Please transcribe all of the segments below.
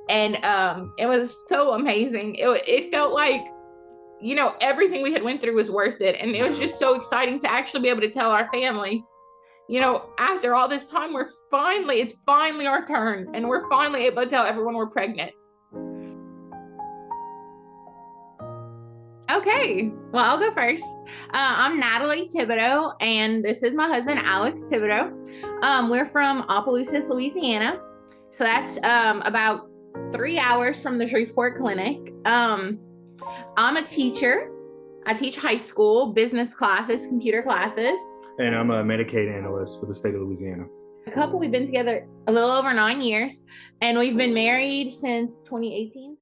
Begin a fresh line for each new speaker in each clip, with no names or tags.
And it was so amazing. It felt like, everything we had went through was worth it. And it was just so exciting to actually be able to tell our families, after all this time, it's finally our turn, and we're finally able to tell everyone we're pregnant. Okay, well, I'll go first. I'm Natalie Thibodeau, and this is my husband, Alex Thibodeau. We're from Opelousas, Louisiana. So that's about 3 hours from the Shreveport Clinic. I'm a teacher. I teach high school, business classes, computer classes.
And I'm a Medicaid analyst for the state of Louisiana.
A couple, we've been together a little over 9 years, and we've been married since 2018.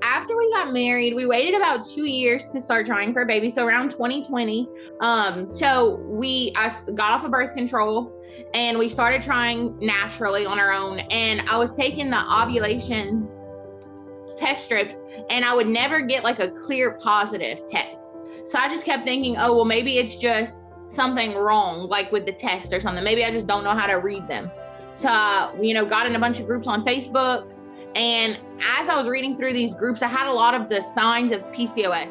After we got married, we waited about 2 years to start trying for a baby. So around 2020, I got off of birth control and we started trying naturally on our own. And I was taking the ovulation test strips and I would never get like a clear positive test. So I just kept thinking, oh, well, maybe it's just something wrong, like with the test or something. Maybe I just don't know how to read them. So, got in a bunch of groups on Facebook. And as I was reading through these groups, I had a lot of the signs of PCOS.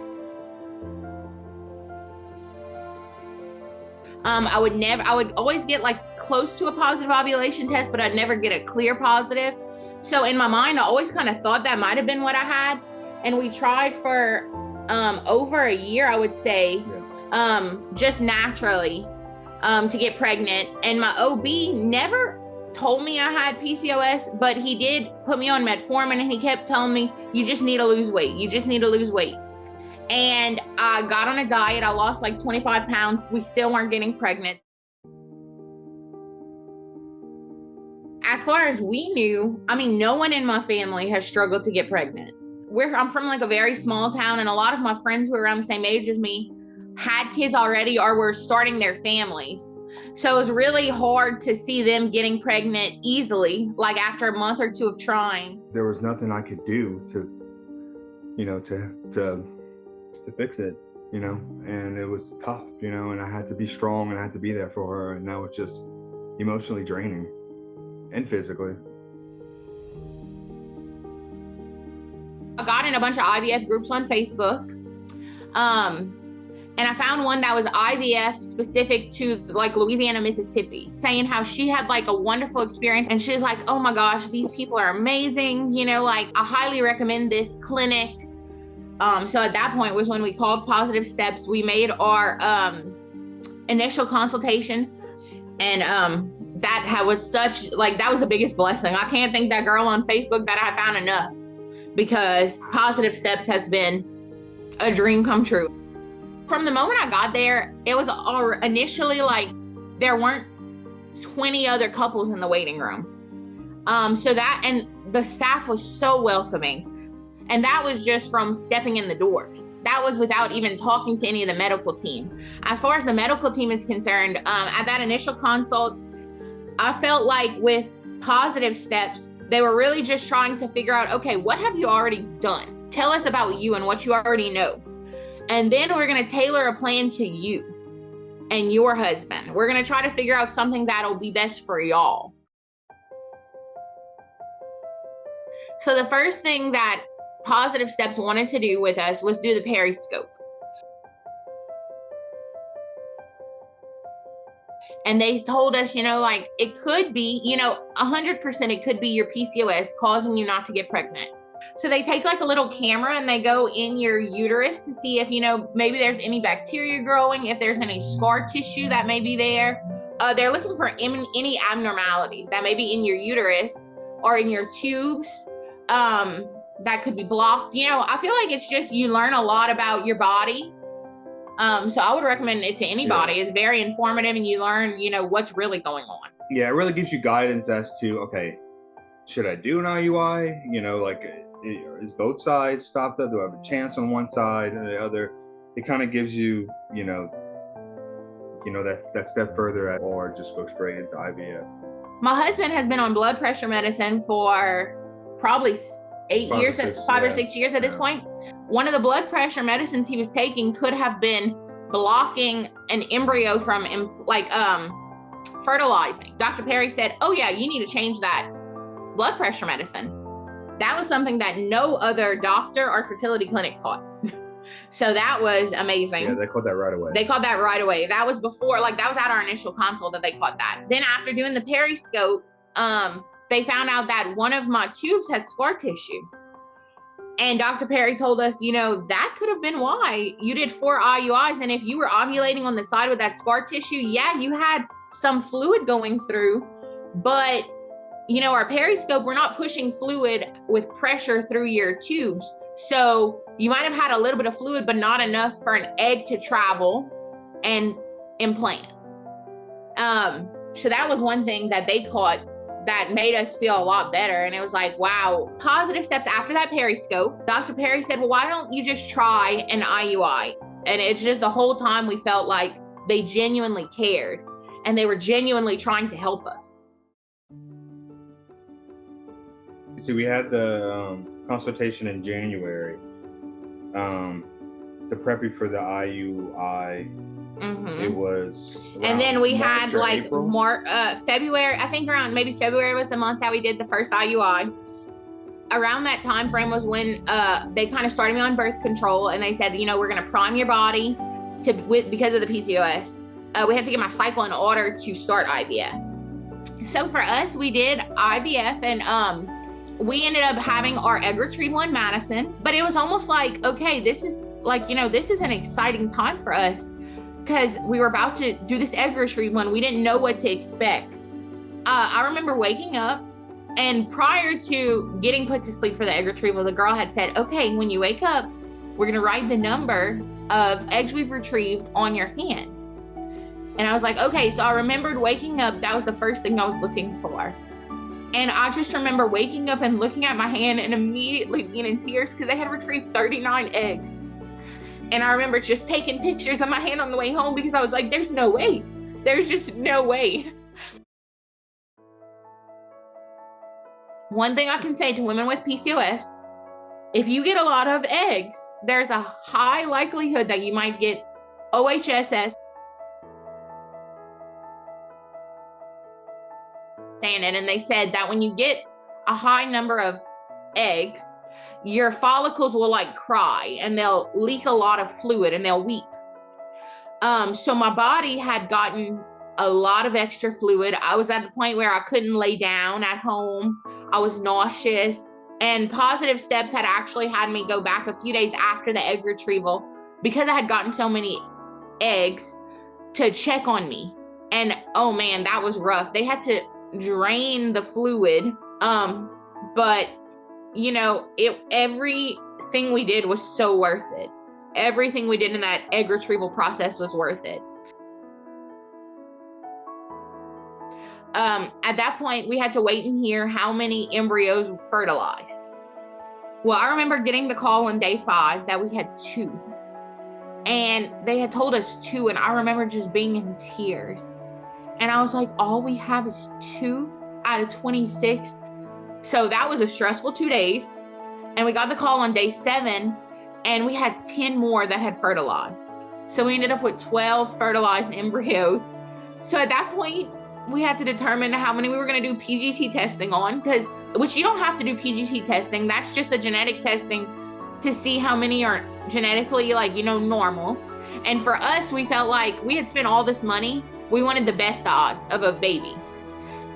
I would always get like close to a positive ovulation test, but I'd never get a clear positive. So in my mind, I always kind of thought that might have been what I had. And we tried for over a year, I would say, just naturally to get pregnant. And my OB never told me I had PCOS, but he did put me on metformin and he kept telling me, you just need to lose weight. You just need to lose weight. And I got on a diet. I lost like 25 pounds. We still weren't getting pregnant. As far as we knew, no one in my family has struggled to get pregnant. I'm from like a very small town, and a lot of my friends who are around the same age as me had kids already or were starting their families. So it was really hard to see them getting pregnant easily, like after a month or two of trying.
There was nothing I could do to fix it, and it was tough, and I had to be strong and I had to be there for her, and that was just emotionally draining and physically.
I got in a bunch of IVF groups on Facebook. And I found one that was IVF specific to like Louisiana, Mississippi, saying how she had like a wonderful experience. And she's like, oh my gosh, these people are amazing. I highly recommend this clinic. So at that point was when we called Positive Steps. We made our initial consultation. And that was the biggest blessing. I can't thank that girl on Facebook that I found enough, because Positive Steps has been a dream come true. From the moment I got there, it was initially like there weren't 20 other couples in the waiting room. And the staff was so welcoming. And that was just from stepping in the doors. That was without even talking to any of the medical team. As far as the medical team is concerned, at that initial consult, I felt like with Positive Steps, they were really just trying to figure out, okay, what have you already done? Tell us about you and what you already know. And then we're going to tailor a plan to you and your husband. We're going to try to figure out something that'll be best for y'all. So the first thing that Positive Steps wanted to do with us was do the Parryscope. And they told us, it could be, 100% it could be your PCOS causing you not to get pregnant. So they take like a little camera and they go in your uterus to see if, maybe there's any bacteria growing, if there's any scar tissue that may be there. They're looking for any abnormalities that may be in your uterus or in your tubes that could be blocked. I feel like it's just, you learn a lot about your body. So I would recommend it to anybody. Yeah. It's very informative and you learn, what's really going on.
Yeah, it really gives you guidance as to, okay, should I do an IUI? Is both sides stopped up? Do I have a chance on one side and the other? It kind of gives you, that step further, or just go straight into IVF.
My husband has been on blood pressure medicine for probably 5 or 6 years at this point. One of the blood pressure medicines he was taking could have been blocking an embryo from fertilizing. Dr. Parry said, oh yeah, you need to change that blood pressure medicine. That was something that no other doctor or fertility clinic caught. So that was amazing.
Yeah, they caught that right away.
They caught that right away. That was before, like that was at our initial consult that they caught that. Then after doing the Parryscope, they found out that one of my tubes had scar tissue. And Dr. Parry told us, you know, that could have been why you did 4 IUIs. And if you were ovulating on the side with that scar tissue, yeah, you had some fluid going through. But, you know, our Parryscope, we're not pushing fluid with pressure through your tubes. So you might have had a little bit of fluid, but not enough for an egg to travel and implant. So that was one thing that they caught that made us feel a lot better. And it was like, wow, positive steps after that Parryscope. Dr. Parry said, well, why don't you just try an IUI? And it's just the whole time we felt like they genuinely cared and they were genuinely trying to help us.
See, we had the consultation in January to prep you for the IUI.
Mm-hmm.
It was,
and then we
March
had like February. I think around maybe February was the month that we did the first IUI. Around that time frame was when they kind of started me on birth control, and they said, you know, we're going to prime your body because of the PCOS. We have to get my cycle in order to start IVF. So for us, we did IVF, and we ended up having our egg retrieval in Madison. But it was almost like, okay, this is like, you know, this is an exciting time for us, because we were about to do this egg retrieval and we didn't know what to expect. I remember waking up, and prior to getting put to sleep for the egg retrieval, the girl had said, okay, when you wake up, we're gonna write the number of eggs we've retrieved on your hand. And I was like, okay. So I remembered waking up, that was the first thing I was looking for. And I just remember waking up and looking at my hand and immediately being in tears because they had retrieved 39 eggs. And I remember just taking pictures of my hand on the way home because I was like, there's no way. There's just no way. One thing I can say to women with PCOS, if you get a lot of eggs, there's a high likelihood that you might get OHSS. And they said that when you get a high number of eggs, your follicles will like cry and they'll leak a lot of fluid and they'll weep. So my body had gotten a lot of extra fluid. I was at the point where I couldn't lay down at home. I was nauseous, and Positive Steps had actually had me go back a few days after the egg retrieval because I had gotten so many eggs to check on me. And oh man, that was rough. They had to drain the fluid. But you know, everything we did was so worth it. Everything we did in that egg retrieval process was worth it. At that point, we had to wait and hear how many embryos would fertilize. Well, I remember getting the call on day 5 that we had 2. And they had told us 2, and I remember just being in tears. And I was like, all we have is 2 out of 26. So that was a stressful 2 days. And we got the call on day 7, and we had 10 more that had fertilized. So we ended up with 12 fertilized embryos. So at that point, we had to determine how many we were going to do PGT testing on, which you don't have to do PGT testing. That's just a genetic testing to see how many are genetically, like, you know, normal. And for us, we felt like we had spent all this money. We wanted the best odds of a baby.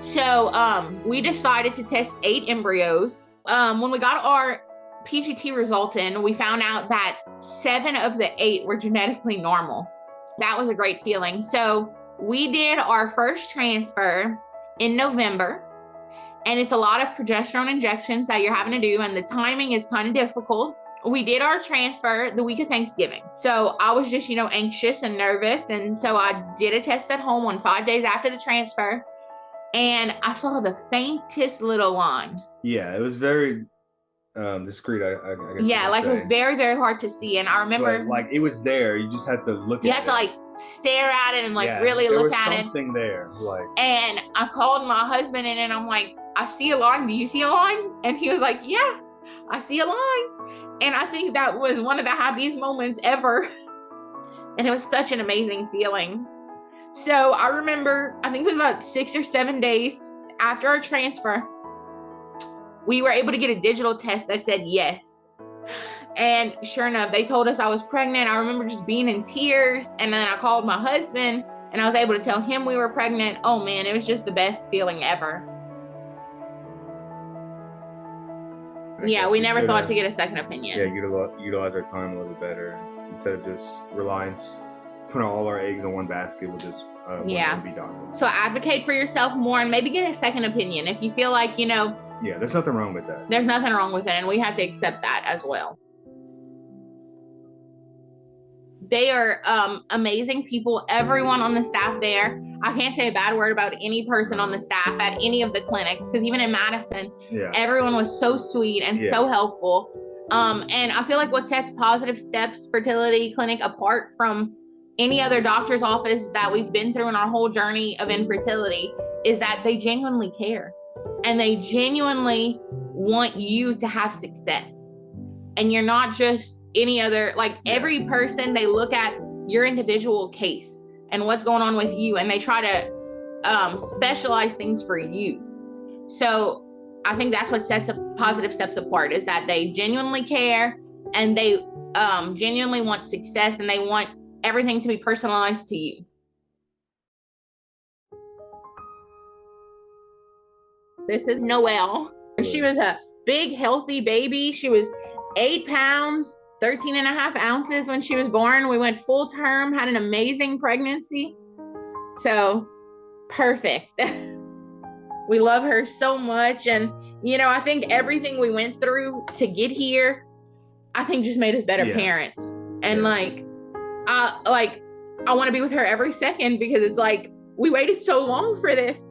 So we decided to test 8 embryos. When we got our PGT results in, we found out that 7 of the 8 were genetically normal. That was a great feeling. So we did our first transfer in November, and it's a lot of progesterone injections that you're having to do, and the timing is kind of difficult. We did our transfer the week of Thanksgiving. So I was just, you know, anxious and nervous. And so I did a test at home on 5 days after the transfer, and I saw the faintest little line.
Yeah, it was very discreet, I guess.
Yeah, like say. It was very, very hard to see. And I remember,
but, like, it was there. You just had to look at it.
You had to like stare at it and like really look at it.
There was something there. Like,
and I called my husband in and I'm like, I see a line. Do you see a line? And he was like, yeah, I see a line. And I think that was one of the happiest moments ever. And it was such an amazing feeling. So I remember, I think it was about 6 or 7 days after our transfer, we were able to get a digital test that said yes. And sure enough, they told us I was pregnant. I remember just being in tears. And then I called my husband and I was able to tell him we were pregnant. Oh man, it was just the best feeling ever. Yeah, we never thought to get a second opinion.
Yeah, utilize our time a little bit better instead of just putting all our eggs in one basket. We'll just be done.
So advocate for yourself more and maybe get a second opinion if you feel like, you know.
Yeah, there's nothing wrong with that.
There's nothing wrong with it, and we have to accept that as well. They are amazing people. Everyone on the staff there. I can't say a bad word about any person on the staff at any of the clinics, because even in Madison, everyone was so sweet and so helpful. And I feel like what sets Positive Steps Fertility Clinic apart from any other doctor's office that we've been through in our whole journey of infertility is that they genuinely care. And they genuinely want you to have success. And you're not just any other, like every person, they look at your individual case and what's going on with you, and they try to specialize things for you. So I think that's what sets Positive Steps apart, is that they genuinely care and they genuinely want success, and they want everything to be personalized to you. This is Noelle. She was a big, healthy baby. She was 8 pounds, 13 and a half ounces when she was born. We went full term, had an amazing pregnancy. So perfect. We love her so much. And, you know, I think everything we went through to get here, I think just made us better parents. And I want to be with her every second, because it's like, we waited so long for this.